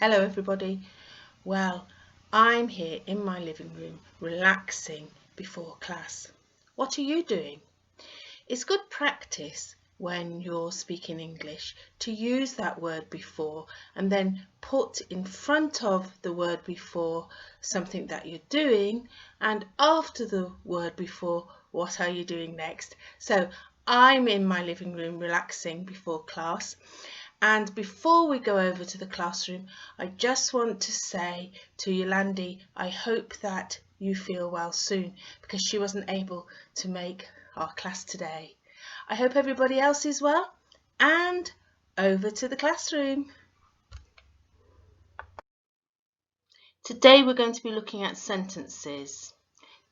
Hello everybody. Well, I'm here in my living room relaxing before class. What are you doing? It's good practice when you're speaking English to use that word before and then put in front of the word before something that you're doing, and after the word before, what are you doing next? So I'm in my living room relaxing before class. And before we go over to the classroom, I just want to say to Yolandi, I hope that you feel well soon, because she wasn't able to make our class today. I hope everybody else is well, and over to the classroom. Today we're going to be looking at sentences.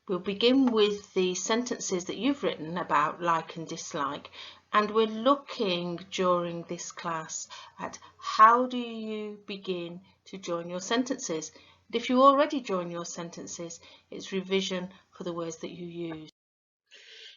We'll begin with the sentences that you've written about like and dislike, and we're looking during this class at how do you begin to join your sentences. And if you already join your sentences, it's revision for the words that you use.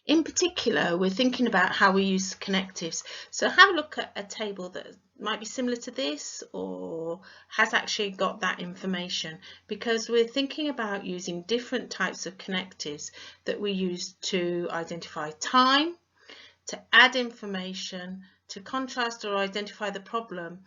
In particular, we're thinking about how we use connectives. So have a look at a table that might be similar to this or has actually got that information, because we're thinking about using different types of connectives that we use to identify time, to add information, to contrast or identify the problem,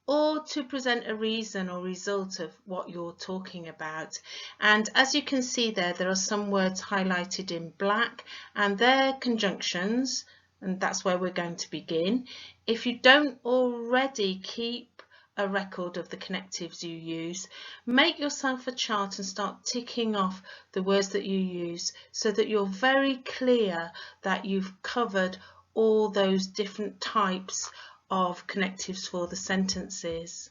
or to present a reason or result of what you're talking about. And as you can see there are some words highlighted in black, and they're conjunctions, and that's where we're going to begin. If you don't already keep a record of the connectives you use, make yourself a chart and start ticking off the words that you use so that you're very clear that you've covered all those different types of connectives for the sentences.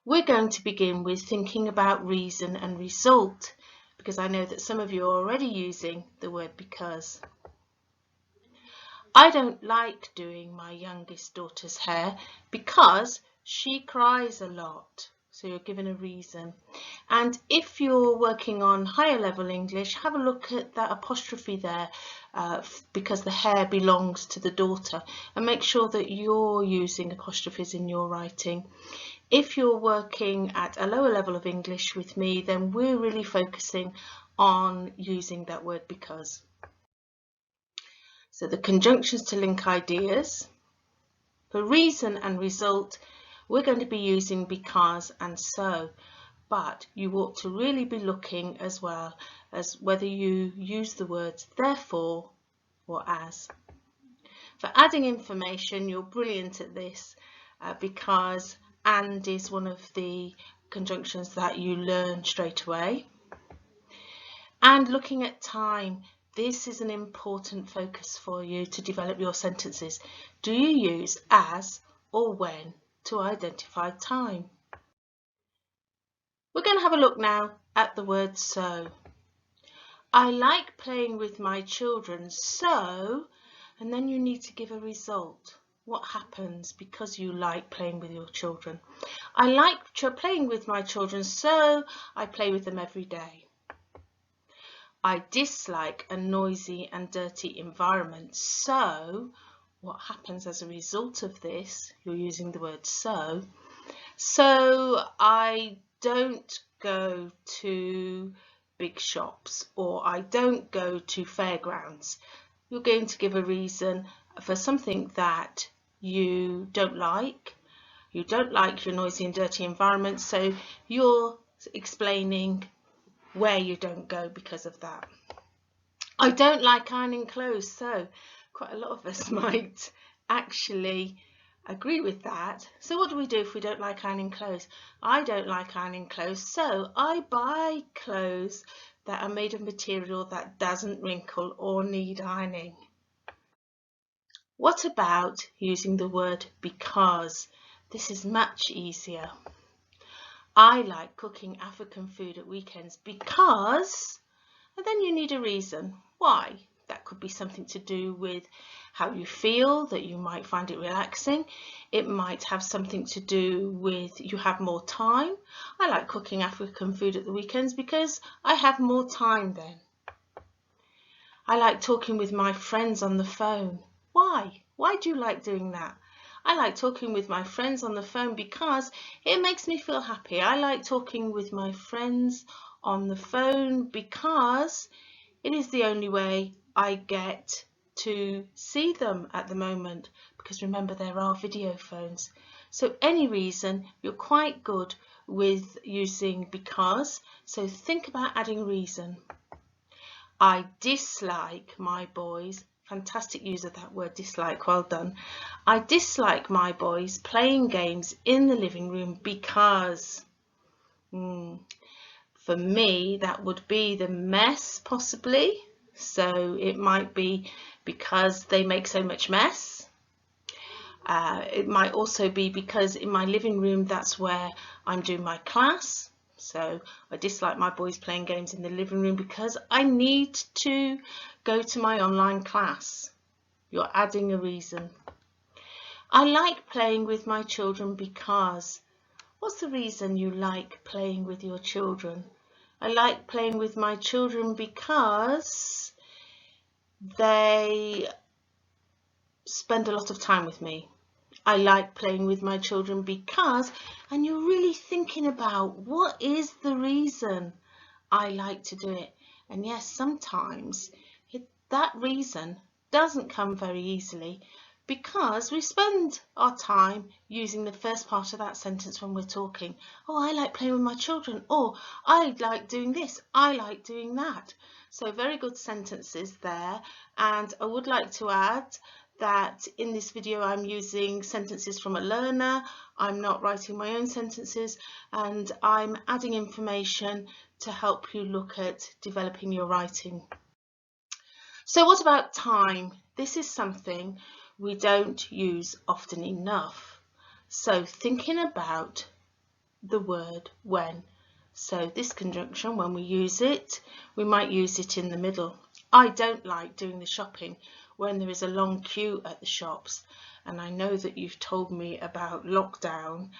We're going to begin with thinking about reason and result, because I know that some of you are already using the word because. I don't like doing my youngest daughter's hair because she cries a lot. So you're given a reason. And if you're working on higher level English, have a look at that apostrophe there, because the hair belongs to the daughter, and make sure that you're using apostrophes in your writing. If you're working at a lower level of English with me, then we're really focusing on using that word because. So the conjunctions to link ideas. For reason and result, we're going to be using because and so, but you ought to really be looking as well as whether you use the words therefore or as. For adding information, you're brilliant at this, because and is one of the conjunctions that you learn straight away. And looking at time, this is an important focus for you to develop your sentences. Do you use as or when to identify time? We're going to have a look now at the word so. I like playing with my children, so, and then you need to give a result. What happens because you like playing with your children? I like playing with my children, so I play with them every day. I dislike a noisy and dirty environment, so what happens as a result of this? You're using the word so. So I don't go to big shops, or I don't go to fairgrounds. You're going to give a reason for something that you don't like. You don't like your noisy and dirty environment, so you're explaining where you don't go because of that. I don't like ironing clothes, so quite a lot of us might actually agree with that. So what do we do if we don't like ironing clothes? I don't like ironing clothes, so I buy clothes that are made of material that doesn't wrinkle or need ironing. What about using the word because? This is much easier. I like cooking African food at weekends because, and then you need a reason. Why? That could be something to do with how you feel, that you might find it relaxing. It might have something to do with you have more time. I like cooking African food at the weekends because I have more time then. I like talking with my friends on the phone. Why? Why do you like doing that? I like talking with my friends on the phone because it makes me feel happy. I like talking with my friends on the phone because it is the only way I get to see them at the moment, because remember, there are video phones. So any reason, you're quite good with using because. So think about adding reason. I dislike my boys. Fantastic use of that word dislike, well done. I dislike my boys playing games in the living room because for me that would be the mess, possibly. So it might be because they make so much mess. It might also be because in my living room that's where I'm doing my class. So I dislike my boys playing games in the living room because I need to go to my online class. You're adding a reason. I like playing with my children because. What's the reason you like playing with your children? I like playing with my children because they spend a lot of time with me. I like playing with my children because, and you're really thinking about what is the reason I like to do it. And yes, sometimes that reason doesn't come very easily because we spend our time using the first part of that sentence when we're talking. Oh, I like playing with my children. Or I like doing this. I like doing that. So very good sentences there. And I would like to add that in this video I'm using sentences from a learner. I'm not writing my own sentences, and I'm adding information to help you look at developing your writing. So what about time? This is something we don't use often enough. So thinking about the word when. So this conjunction, when we use it, we might use it in the middle. I don't like doing the shopping when there is a long queue at the shops. And I know that you've told me about lockdown,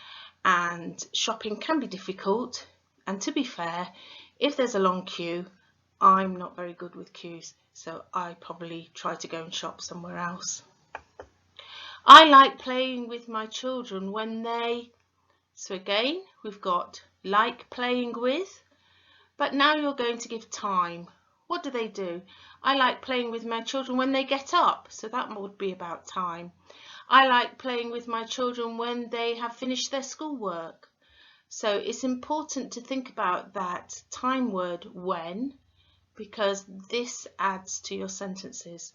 and shopping can be difficult. And to be fair, if there's a long queue, I'm not very good with queues, so I probably try to go and shop somewhere else. I like playing with my children when they. So again, we've got like playing with, but now you're going to give time. What do? I like playing with my children when they get up, so that would be about time. I like playing with my children when they have finished their schoolwork. So it's important to think about that time word when, because this adds to your sentences.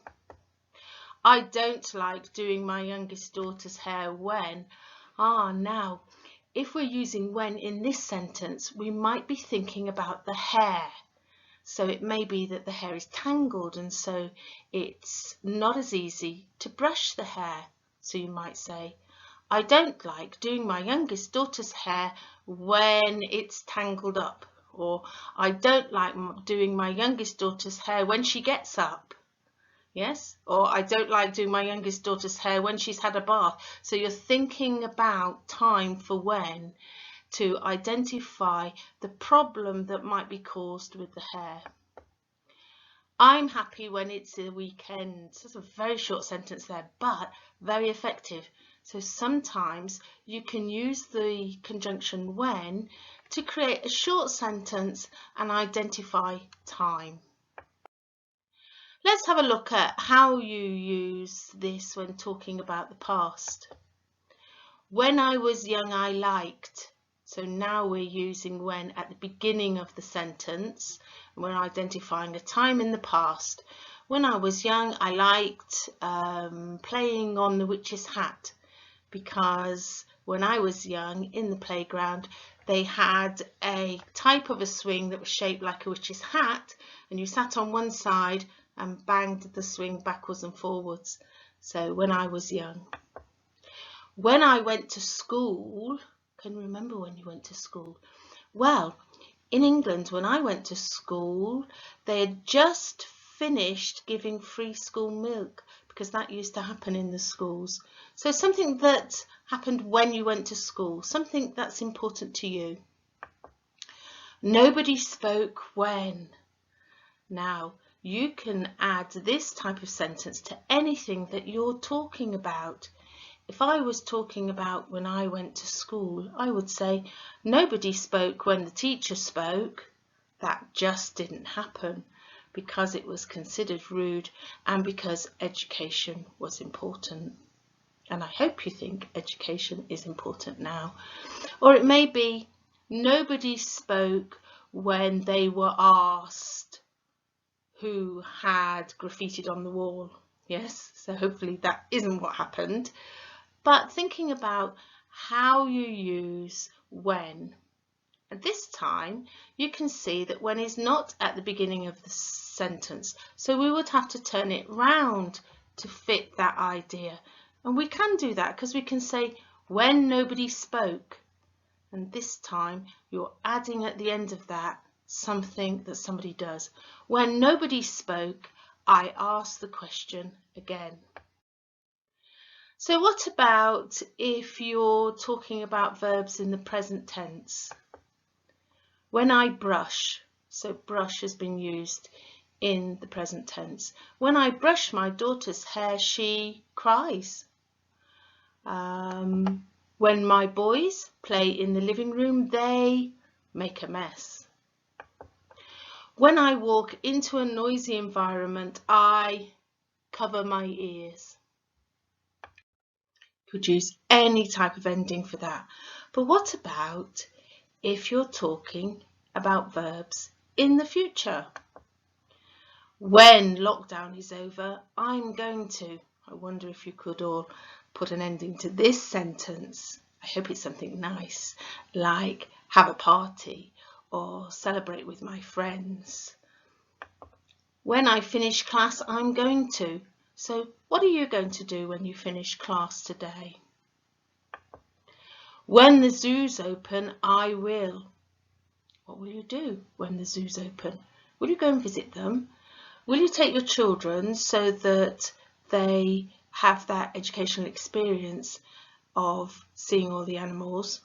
I don't like doing my youngest daughter's hair when. Now, if we're using when in this sentence, we might be thinking about the hair. So it may be that the hair is tangled, and so it's not as easy to brush the hair. So you might say, I don't like doing my youngest daughter's hair when it's tangled up. Or I don't like doing my youngest daughter's hair when she gets up. Yes, or I don't like doing my youngest daughter's hair when she's had a bath. So you're thinking about time for when to identify the problem that might be caused with the hair. I'm happy when it's the weekend. That's a very short sentence there, but very effective. So sometimes you can use the conjunction when to create a short sentence and identify time. Let's have a look at how you use this when talking about the past. When I was young, I liked. So now we're using when at the beginning of the sentence. And we're identifying a time in the past. When I was young, I liked playing on the witch's hat, because when I was young in the playground, they had a type of a swing that was shaped like a witch's hat, and you sat on one side and banged the swing backwards and forwards. So when I was young. When I went to school, can you remember when you went to school? Well, in England, when I went to school, they had just finished giving free school milk, because that used to happen in the schools. So something that happened when you went to school, something that's important to you. Nobody spoke when. Now, you can add this type of sentence to anything that you're talking about. if I was talking about when I went to school, I would say nobody spoke when the teacher spoke. That just didn't happen because it was considered rude and because education was important. And I hope you think education is important now. Or it may be nobody spoke when they were asked who had graffitied on the wall. Yes, so hopefully that isn't what happened. But thinking about how you use when. At this time, you can see that when is not at the beginning of the sentence. So we would have to turn it round to fit that idea. And we can do that because we can say when nobody spoke. And this time you're adding at the end of that something that somebody does. When nobody spoke, I asked the question again. So what about if you're talking about verbs in the present tense? When I brush, so brush has been used in the present tense. When I brush my daughter's hair, she cries. When my boys play in the living room, they make a mess. When I walk into a noisy environment, I cover my ears. Could use any type of ending for that. But what about if you're talking about verbs in the future? When lockdown is over, I'm going to. I wonder if you could all put an ending to this sentence. I hope it's something nice, like have a party or celebrate with my friends. When I finish class, I'm going to. So what are you going to do when you finish class today? When the zoo's open, I will. What will you do when the zoo's open? Will you go and visit them? Will you take your children so that they have that educational experience of seeing all the animals?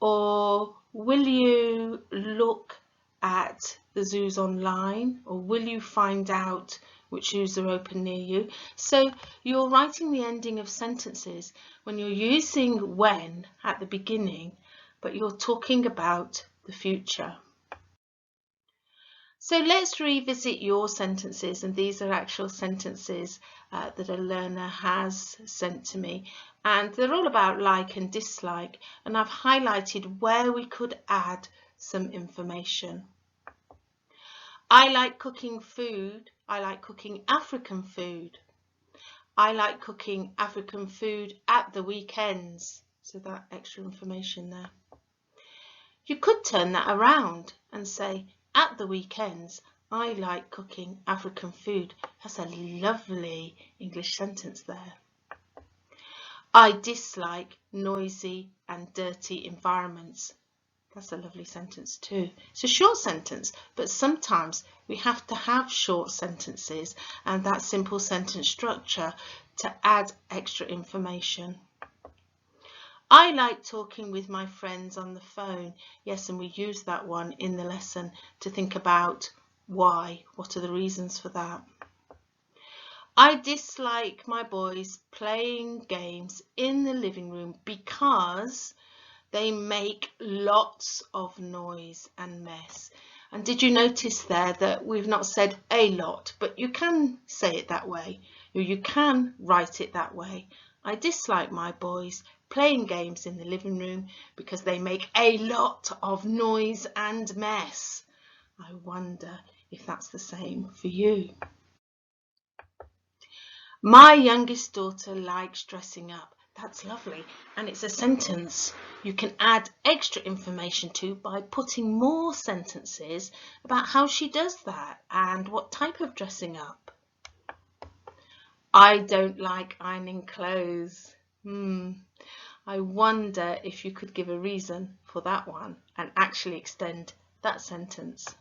Or will you look at the zoos online? Or will you find out which zoos are open near you? So you're writing the ending of sentences when you're using when at the beginning, but you're talking about the future. So let's revisit your sentences, and these are actual sentences that a learner has sent to me, and they're all about like and dislike, and I've highlighted where we could add some information. I like cooking food. I like cooking African food. I like cooking African food at the weekends. So that extra information there. You could turn that around and say, at the weekends, I like cooking African food. That's a lovely English sentence there. I dislike noisy and dirty environments. That's a lovely sentence too. It's a short sentence, but sometimes we have to have short sentences and that simple sentence structure to add extra information. I like talking with my friends on the phone. Yes, and we use that one in the lesson to think about why. What are the reasons for that? I dislike my boys playing games in the living room because they make lots of noise and mess. And did you notice there that we've not said a lot, but you can say it that way. You can write it that way. I dislike my boys playing games in the living room because they make a lot of noise and mess. I wonder if that's the same for you. My youngest daughter likes dressing up. That's lovely, and it's a sentence you can add extra information to by putting more sentences about how she does that and what type of dressing up. I don't like ironing clothes. I wonder if you could give a reason for that one and actually extend that sentence.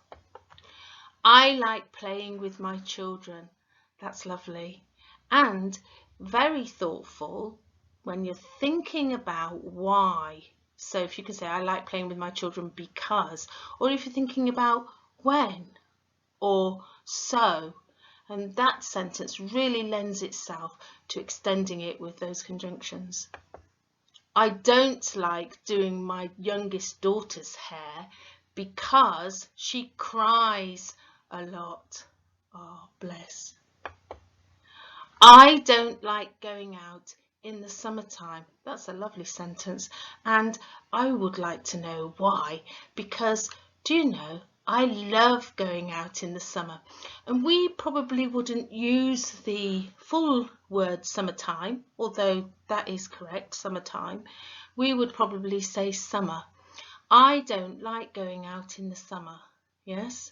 I like playing with my children. That's lovely and very thoughtful when you're thinking about why. So if you can say, I like playing with my children because, or if you're thinking about when or so, and that sentence really lends itself to extending it with those conjunctions. I don't like doing my youngest daughter's hair because she cries a lot. Oh, bless. I don't like going out in the summertime. That's a lovely sentence, and I would like to know why, because do you know, I love going out in the summer, and we probably wouldn't use the full word summertime, although that is correct, summertime. We would probably say summer. I don't like going out in the summer. Yes?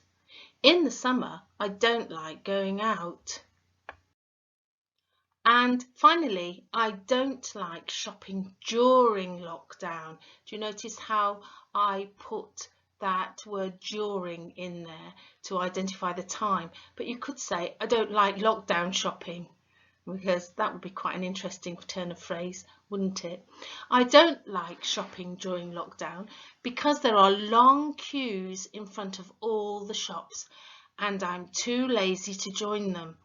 In the summer, I don't like going out. And finally, I don't like shopping during lockdown. Do you notice how I put that word during in there to identify the time? But you could say, I don't like lockdown shopping, because that would be quite an interesting turn of phrase, wouldn't it? I don't like shopping during lockdown because there are long queues in front of all the shops and I'm too lazy to join them.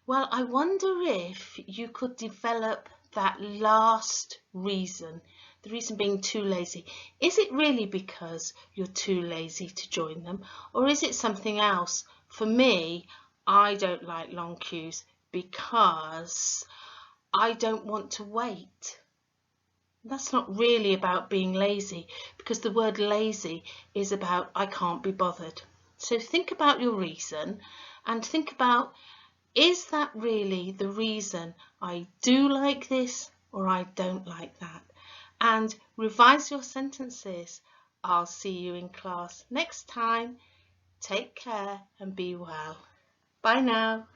Well, I wonder if you could develop that last reason, the reason being too lazy. Is it really because you're too lazy to join them, or is it something else? For me, I don't like long queues because I don't want to wait. That's not really about being lazy, because the word lazy is about I can't be bothered. So think about your reason and think about, is that really the reason I do like this or I don't like that? And revise your sentences. I'll see you in class next time. Take care and be well. Bye now.